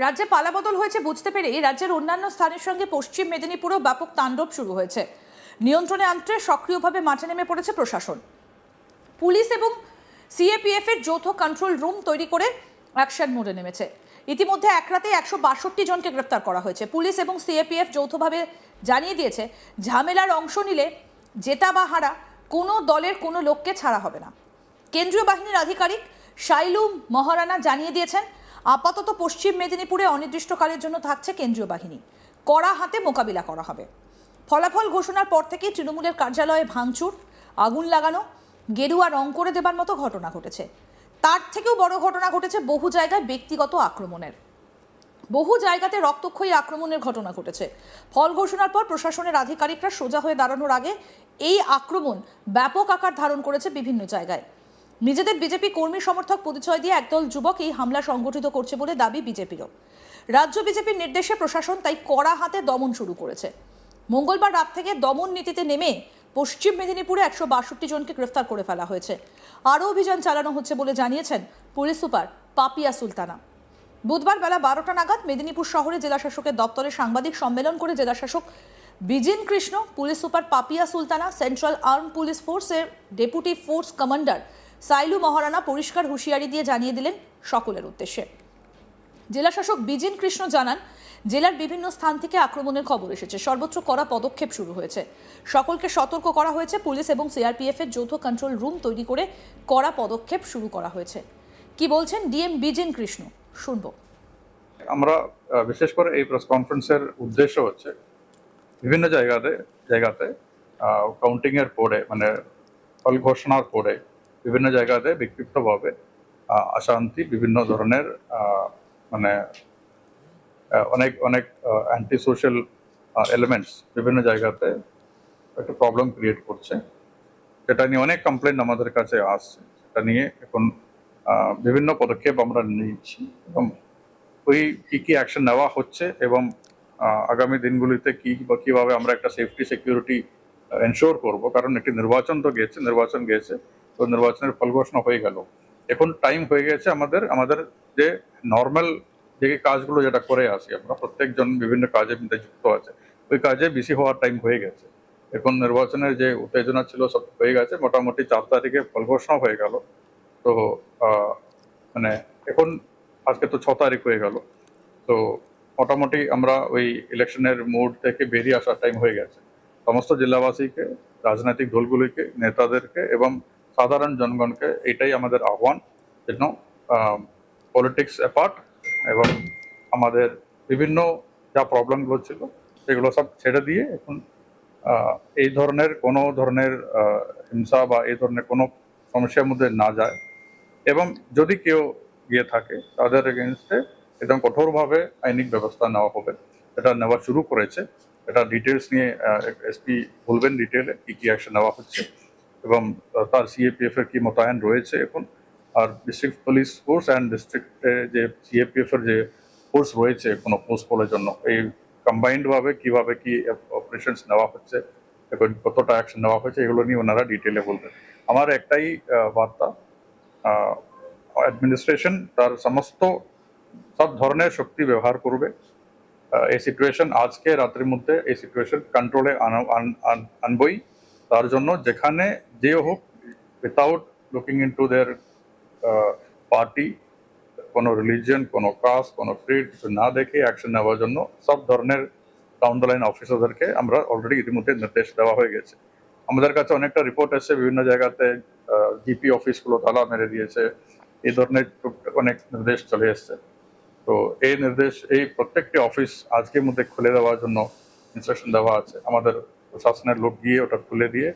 রাজ্যে পালাবদল হয়েছে বুঝতে পেরেই রাজ্যের অন্যান্য স্থানের সঙ্গে পশ্চিম মেদিনীপুরেও ব্যাপক তাণ্ডব শুরু হয়েছে। নিয়ন্ত্রণে আনতে সক্রিয়ভাবে মাঠে নেমে পড়েছে প্রশাসন। পুলিশ এবং সিএপিএফ এর যৌথ কন্ট্রোল রুম তৈরি করে অ্যাকশন মোডে নেমেছে। ইতিমধ্যে এক রাতে 162 জনকে গ্রেফতার করা হয়েছে। পুলিশ এবং সিএপিএফ যৌথভাবে জানিয়ে দিয়েছে, ঝামেলার অংশ নিলে জেতা বা হারা কোনো দলের কোনো লোককে ছাড়া হবে না। কেন্দ্রীয় বাহিনীর আধিকারিক শাইলু মহারানা জানিয়ে দিয়েছেন, আপাতত পশ্চিম মেদিনীপুরে অনির্দিষ্টকালের জন্য থাকছে কেন্দ্রীয় বাহিনী। কড়া হাতে মোকাবিলা করা হবে। ফলাফল ঘোষণার পর থেকেই তৃণমূলের কার্যালয়ে ভাঙচুর, আগুন লাগানো, গেরুয়া রং করে দেবার মতো ঘটনা ঘটেছে। তার থেকেও বড় ঘটনা ঘটেছে বহু জায়গায় ব্যক্তিগত আক্রমণের। বহু জায়গাতে রক্তক্ষয়ী আক্রমণের ঘটনা ঘটেছে। ফল ঘোষণার পর প্রশাসনের আধিকারিকরা সোজা হয়ে দাঁড়ানোর আগে এই আক্রমণ ব্যাপক আকার ধারণ করেছে বিভিন্ন জায়গায়। নিজেদের বিজেপি কর্মী সমর্থক পরিচয় দিয়ে একদল যুবক এই হামলা সংগঠিত করছে বলে দাবি বিজেপিরও। রাজ্য বিজেপির নির্দেশে প্রশাসন তাই কড়া হাতে দমন শুরু করেছে। মঙ্গলবার রাত থেকে দমন নীতিতে নেমে পশ্চিম মেদিনীপুরে 162 জনকে গ্রেফতার করে ফেলা হয়েছে। আরও অভিযান চালানো হচ্ছে বলে জানিয়েছেন পুলিশ সুপার পাপিয়া সুলতানা। বুধবার বেলা 12টা নাগাদ মেদিনীপুর শহরে জেলাশাসকের দপ্তরে সাংবাদিক সম্মেলন করে জেলাশাসক Bijin Krishna, police super Papia Sultana, central arm police ফোর্সের deputy force commander Sailu Maharana পরিষ্কার হুঁশিয়ারি দিয়ে জানিয়ে দিলেন সকলের উদ্দেশ্যে। জেলাশাসক বিজিন কৃষ্ণ জানান, জেলার বিভিন্ন স্থান থেকে আক্রমণের খবর এসেছে। সর্বোচ্চ কড়া পদক্ষেপ শুরু হয়েছে। সকলকে সতর্ক করা হয়েছে। পুলিশ এবং সিআরপিএফ এর যৌথ কন্ট্রোল রুম তৈরি করে কড়া পদক্ষেপ শুরু করা হয়েছে। কি বলছেন ডিএম বিজিন কৃষ্ণ, শুনবো। আমরা বিশেষ করে এই প্রেস কনফারেন্সের উদ্দেশ্য হচ্ছে বিভিন্ন জায়গাতে কাউন্টিং এর পরে, মানে ফল ঘোষণার পরে বিভিন্ন জায়গাতে বিক্ষিপ্তভাবে অশান্তি, বিভিন্ন ধরনের মানে অনেক অনেক অ্যান্টি সোশ্যাল এলিমেন্টস বিভিন্ন জায়গাতে একটা প্রবলেম ক্রিয়েট করছে। সেটা নিয়ে অনেক কমপ্লেন আমাদের কাছে আসছে। সেটা নিয়ে এখন বিভিন্ন পদক্ষেপ আমরা নিচ্ছি এবং ওই কি অ্যাকশন নেওয়া হচ্ছে এবং আগামী দিনগুলিতে কিভাবে আমরা একটা সেফটি সিকিউরিটি এনশোর করব। কারণ একটি নির্বাচন গিয়েছে, তো নির্বাচনের ফল ঘোষণা হয়ে গেল। এখন টাইম হয়ে গেছে আমাদের যে নর্মাল যে কাজগুলো যেটা করে আসি আমরা, প্রত্যেকজন বিভিন্ন কাজে যুক্ত আছে, ওই কাজে বেশি হওয়ার টাইম হয়ে গেছে। এখন নির্বাচনের যে উত্তেজনা ছিল সব হয়ে গেছে। মোটামুটি 4 তারিখে ফল ঘোষণা হয়ে গেল। তো মানে এখন আজকে তো 6 তারিখ হয়ে গেল। তো মোটামুটি আমরা ওই ইলেকশনের মোড থেকে বেরিয়ে আসার টাইম হয়ে গেছে। সমস্ত জেলাবাসীকে, রাজনৈতিক দলগুলিকে, নেতাদেরকে এবং সাধারণ জনগণকে এটাই আমাদের আহ্বান, যেন পলিটিক্স অ্যাপার্ট এবং আমাদের বিভিন্ন যা প্রবলেমগুলো ছিল সেগুলো সব ছেড়ে দিয়ে এখন এই ধরনের কোনো ধরনের হিংসা বা এই ধরনের কোনো সমস্যার মধ্যে না যায় এবং যদি কেউ গিয়ে থাকে তাদের এগেনস্টে একদম কঠোরভাবে আইনিক ব্যবস্থা নেওয়া হবে। এটা নেওয়া শুরু করেছে। এটা ডিটেলস নিয়ে এসপি বলবেন ডিটেলে কি অ্যাকশন নেওয়া হচ্ছে এবং তার সিএপিএফ এর কি মোতায়েন রয়েছে এখন। আর ডিস্ট্রিক্ট পুলিশ ফোর্স অ্যান্ড ডিস্ট্রিক্টে যে সিএপিএফ এর যে ফোর্স রয়েছে কোনো পোস্ট পোলের জন্য, এই কম্বাইন্ডভাবে কিভাবে কি অপারেশনস নেওয়া হচ্ছে এবং কতটা অ্যাকশন নেওয়া হয়েছে, এগুলো নিয়ে ওনারা ডিটেলে বলবেন। আমার একটাই বার্তা, অ্যাডমিনিস্ট্রেশন তার সব ধরনের শক্তি ব্যবহার করবে। এই সিচুয়েশন আজকে রাত্রির মধ্যে এই সিচুয়েশন কন্ট্রোলে আনবই। তার জন্য যেখানে যে হোক, উইথাউট লুকিং ইনটু দেয়ার পার্টি, কোনো রিলিজিয়ন, কোনো কাস্ট, কোনো ক্রিড কিছু না দেখে অ্যাকশন নেওয়ার জন্য সব ধরনের ডাউন দ্য লাইন অফিসারদেরকে আমরা অলরেডি ইতিমধ্যে নির্দেশ দেওয়া হয়ে গেছে। আমাদের কাছে অনেকটা রিপোর্ট এসেছে, বিভিন্ন জায়গাতে জিপি অফিসগুলো তালা মেরে দিয়েছে, এই ধরনের অনেক নির্দেশ চলে এসছে। তো এই প্রত্যেকটি অফিস আজকের মধ্যে খুলে দেওয়ার জন্য ইনস্ট্রাকশন দেওয়া আছে। আমাদের প্রশাসনের লোক গিয়ে ওটা খুলে দিয়ে,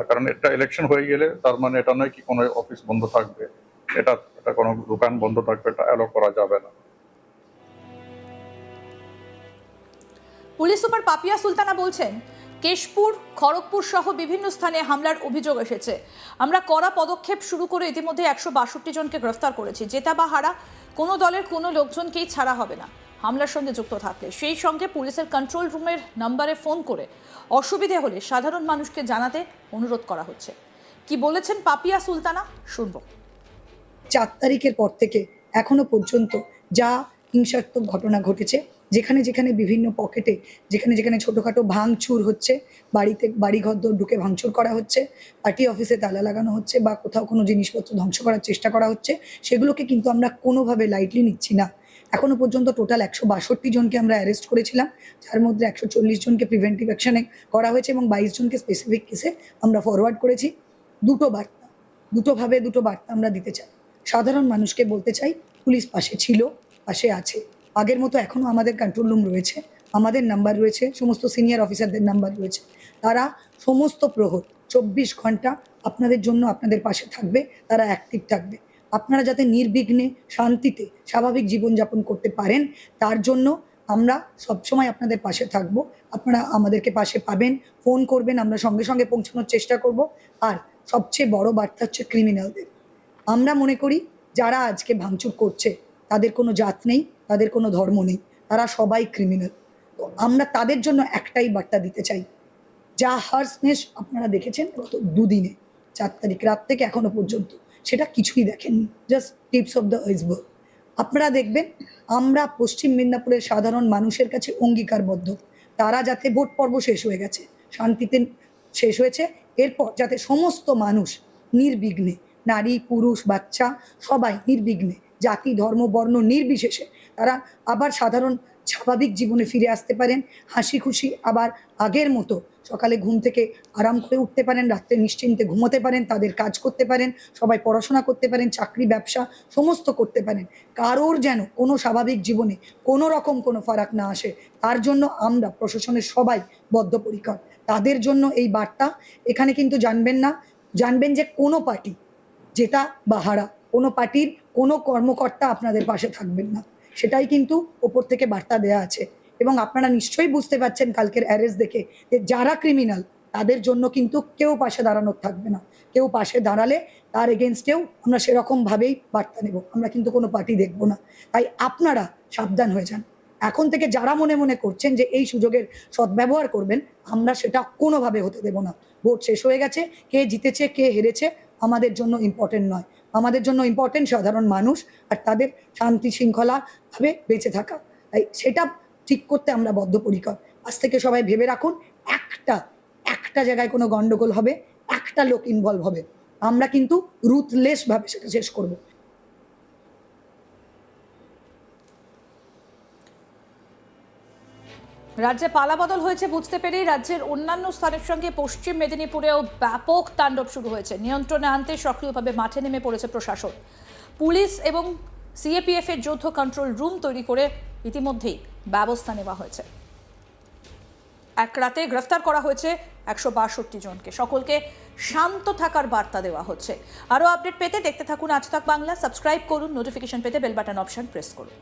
কারণ একটা ইলেকশন হয়ে গেলে তার মানে এটা নয় কি কোনো অফিস বন্ধ থাকবে, এটা কোনো দোকান বন্ধ থাকবে, এটা অ্যালো করা যাবে না। পুলিশ সুপার পাপিয়া সুলতানা বলছেন, কেশপুর, খড়গপুর সহ বিভিন্ন স্থানে হামলার অভিযোগ এসেছে। আমরা কড়া পদক্ষেপ শুরু করে ইতিমধ্যে 162 জনকে গ্রেফতার করেছি। জেতা বা হারা কোনো দলের কোনো লোকজনকেই ছাড়া হবে না হামলার সঙ্গে যুক্ত থাকলে। সেই সঙ্গে পুলিশের কন্ট্রোল রুমের নাম্বারে ফোন করে অসুবিধে হলে সাধারণ মানুষকে জানাতে অনুরোধ করা হচ্ছে। কি বলেছেন পাপিয়া সুলতানা, শুনবো। 4 তারিখের পর থেকে এখনো পর্যন্ত যা হিংসাত্মক ঘটনা ঘটেছে, যেখানে যেখানে বিভিন্ন পকেটে যেখানে যেখানে ছোটোখাটো ভাঙচুর হচ্ছে, বাড়িঘর ঢুকে ভাঙচুর করা হচ্ছে, পার্টি অফিসে তালা লাগানো হচ্ছে বা কোথাও কোনো জিনিসপত্র ধ্বংস করার চেষ্টা করা হচ্ছে, সেগুলোকে কিন্তু আমরা কোনোভাবে লাইটলি নিচ্ছি না। এখনো পর্যন্ত টোটাল 162 জনকে আমরা অ্যারেস্ট করেছিলাম, যার মধ্যে 140 জনকে প্রিভেন্টিভ অ্যাকশনে করা হয়েছে এবং 22 জনকে স্পেসিফিক কেসে আমরা ফরওয়ার্ড করেছি। দুটো বার্তা আমরা দিতে চাই। সাধারণ মানুষকে বলতে চাই, পুলিশ পাশে ছিল, পাশে আছে। আগের মতো এখনও আমাদের কন্ট্রোল রুম রয়েছে, আমাদের নাম্বার রয়েছে, সমস্ত সিনিয়র অফিসারদের নাম্বার রয়েছে। তারা সমস্ত প্রহর 24 ঘন্টা আপনাদের জন্য আপনাদের পাশে থাকবে, তারা অ্যাক্টিভ থাকবে। আপনারা যাতে নির্বিঘ্নে শান্তিতে স্বাভাবিক জীবনযাপন করতে পারেন, তার জন্য আমরা সবসময় আপনাদের পাশে থাকব। আপনারা আমাদেরকে পাশে পাবেন, ফোন করবেন, আমরা সঙ্গে সঙ্গে পৌঁছানোর চেষ্টা করব। আর সবচেয়ে বড় বার্তা হচ্ছে ক্রিমিনালদের। আমরা মনে করি যারা আজকে ভাঙচুর করছে তাদের কোনো জাত নেই, তাদের কোনো ধর্ম নেই, তারা সবাই ক্রিমিনাল। তো আমরা তাদের জন্য একটাই বার্তা দিতে চাই, যা হার্সনেস আপনারা দেখেছেন গত দুদিনে, 4 তারিখ রাত থেকে এখনো পর্যন্ত, সেটা কিছুই দেখেননি, just tips of the iceberg. আপনারা দেখবেন আমরা পশ্চিম মেদিনীপুরের সাধারণ মানুষের কাছে অঙ্গীকারবদ্ধ, তারা যাতে ভোট পর্ব শেষ হয়ে গেছে, শান্তিতে শেষ হয়েছে, এরপর যাতে সমস্ত মানুষ নির্বিঘ্নে, নারী পুরুষ বাচ্চা সবাই নির্বিঘ্নে, জাতি ধর্ম বর্ণ নির্বিশেষে তারা আবার সাধারণ স্বাভাবিক জীবনে ফিরে আসতে পারেন, হাসি খুশি আবার আগের মতো সকালে ঘুম থেকে আরাম করে উঠতে পারেন, রাত্রে নিশ্চিন্তে ঘুমোতে পারেন, তাদের কাজ করতে পারেন, সবাই পড়াশোনা করতে পারেন, চাকরি ব্যবসা সমস্ত করতে পারেন। কারোর যেন কোনো স্বাভাবিক জীবনে কোনো রকম কোনো ফারাক না আসে, তার জন্য আমরা প্রশাসনের সবাই বদ্ধপরিকর। তাদের জন্য এই বার্তা। এখানে কিন্তু জানবেন যে কোনো পার্টি জেতা বা হারা, কোনো পার্টির কোনো কর্মকর্তা আপনাদের পাশে থাকবেন না, সেটাই কিন্তু ওপর থেকে বার্তা দেয়া আছে। এবং আপনারা নিশ্চয়ই বুঝতে পারছেন কালকের অ্যারেস্ট দেখে যে যারা ক্রিমিনাল তাদের জন্য কিন্তু কেউ পাশে দাঁড়ানোর থাকবে না। কেউ পাশে দাঁড়ালে তার এগেনস্টেও আমরা সেরকমভাবেই বার্তা নেব, আমরা কিন্তু কোনো পার্টি দেখব না। তাই আপনারা সাবধান হয়ে যান। এখন থেকে যারা মনে মনে করছেন যে এই সুযোগের সদ্ব্যবহার করবেন, আমরা সেটা কোনোভাবে হতে দেব না। ভোট শেষ হয়ে গেছে, কে জিতেছে কে হেরেছে আমাদের জন্য ইম্পর্টেন্ট নয়। আমাদের জন্য ইম্পর্টেন্ট সাধারণ মানুষ আর তাদের শান্তি শৃঙ্খলাভাবে বেঁচে থাকা। তাই সেটা ঠিক করতে আমরা বদ্ধপরিকর। আজ থেকে সবাই ভেবে রাখুন, একটা জায়গায় কোনো গন্ডগোল হবে, একটা লোক ইনভলভ হবে, আমরা কিন্তু রুথলেসভাবে সেটা শেষ করব। রাজ্যে পালাবদল হয়েছে বুঝতে পেরেই রাজ্যের অন্যান্য স্থানের সঙ্গে পশ্চিম মেদিনীপুরেও ব্যাপক তাণ্ডব শুরু হয়েছে। নিয়ন্ত্রণে আনতে সক্রিয়ভাবে মাঠে নেমে পড়েছে প্রশাসন। পুলিশ এবং সিএপিএফ এর যৌথ কন্ট্রোল রুম তৈরি করে ইতিমধ্যেই ব্যবস্থা নেওয়া হয়েছে। এক রাতে গ্রেফতার করা হয়েছে 162 জনকে। সকলকে শান্ত থাকার বার্তা দেওয়া হচ্ছে। আরও আপডেট পেতে দেখতে থাকুন আজ তাক বাংলা। সাবস্ক্রাইব করুন, নোটিফিকেশন পেতে বেল বাটন অপশন প্রেস করুন।